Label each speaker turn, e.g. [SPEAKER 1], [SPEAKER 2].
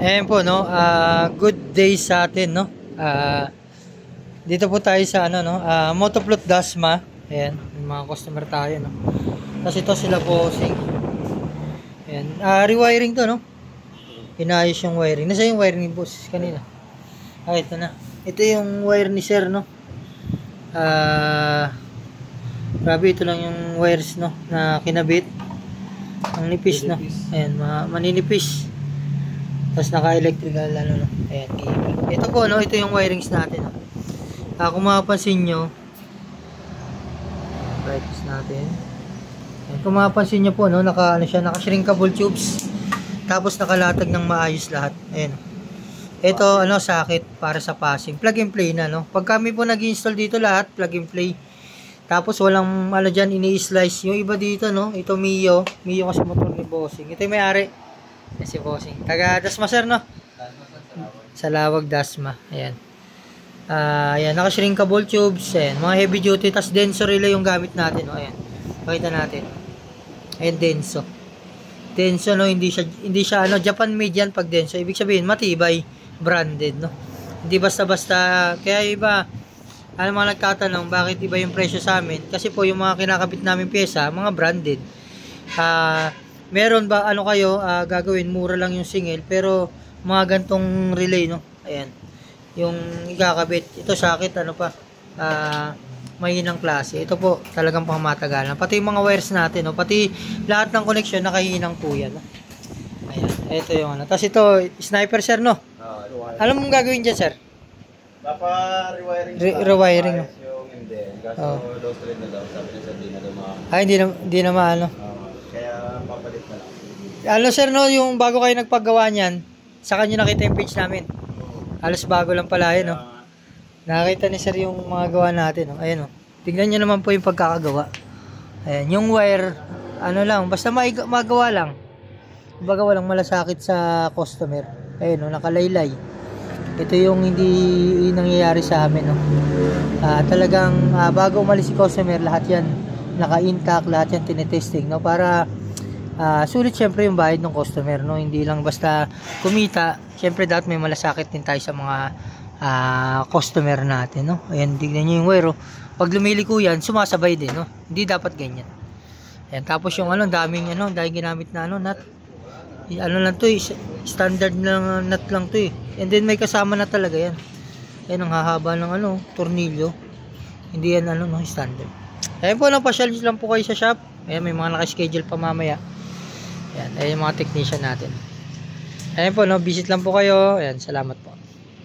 [SPEAKER 1] Ayan po, no? Good day sa atin, no? Dito po tayo sa ano, no? Motoplot Dasma. Ayan, mga customer tayo, no? Kasi ito sila bossing. Ayan, rewiring to, no? Inayos yung wiring. Nasa yung wiring ni boss kanina? Ito na. Ito yung wire ni sir, no? Grabe, ito lang yung wires, no? Na kinabit. Ang nipis, no? Ayan, maninipis. Tapos naka-electrical, ano, no? Ayan, ito po, no? Ito yung wirings natin, no? Kung mapapansin nyo, brightness natin. Ayan, kung mapapansin nyo po, no? Naka-shrinkable tubes. Tapos nakalatag ng maayos lahat. Ayan. Ito, ano, socket para sa passing. Plug and play na, no? Pag kami po nag-install dito lahat, plug and play. Tapos walang, ano dyan, ini-slice. Yung iba dito, no? Ito Mio. Mio kasi motor ni bossing. Ito yung may-ari. Si bossing. Taga Dasma, sir, no? Salawag Dasma. Ayan. Ayan, naka-shrinkable tubes. Ayan, mga heavy duty. Tapos denso relay yung gamit natin, no? Ayan. Pakita natin. Ayan, denso. Denso, no? Hindi siya, ano, Japan made yan pag denso. Ibig sabihin, matibay. Branded, no? Hindi basta-basta. Kaya iba, ano, mga nagtatanong, bakit iba yung presyo sa amin? Kasi po, yung mga kinakabit namin pyesa, mga branded. Meron ba, ano kayo, gagawin, mura lang yung singil, pero mga gantong relay, no? Ayan. Yung ikakabit. Ito sakit, ano pa, mahinang klase. Ito po, talagang pangmatagalan. Pati yung mga wires natin, no? Pati lahat ng connection, nakahinang po yan, no? Ayan. Ito yung ano. Tapos ito, sniper, sir, no? Alam mong gagawin dyan, sir? Rewiring.
[SPEAKER 2] Yung hindi. Kaso low strand na daw. Sabi niya sir,
[SPEAKER 1] hindi na maano.
[SPEAKER 2] Kaya papalit na lang.
[SPEAKER 1] Ano, sir, no? Yung bago kayo nagpagawa niyan, sa kanya nakita yung page namin. Halos bago lang pala yun, no? Nakita ni sir yung mga gawa natin, no? Ayan, no? Tingnan nyo naman po yung pagkakagawa. Ayan, yung wire, ano lang, basta magawa lang. Baga walang malasakit sa customer. Ayan, no? Nakalaylay. Ito yung hindi nangyayari sa amin, no? Talagang bago umalis si customer, lahat yan naka-intact, lahat yan tinetesting, no? Para sulit syempre yung bayad ng customer, no? Hindi lang basta kumita. Syempre dapat may malasakit din tayo sa mga customer natin, no? Ayan, tignan nyo yung wire, oh. Pag lumiliko yan, sumasabay din, no? Hindi dapat ganyan. Ayan, tapos yung ano, daming ginamit na ano, nut. Ano lang to, standard na nut lang to, eh. And then may kasama na talaga yan. Ayan, ang hahaba ng ano, tornilyo. Hindi yan ano, no, standard. Ayan po, napasyal lang po kayo sa shop. Ayan, may mga nakaschedule pa mamaya. Ayan, ayan yung mga technician natin. Ayan po, no, visit lang po kayo. Ayan, salamat po.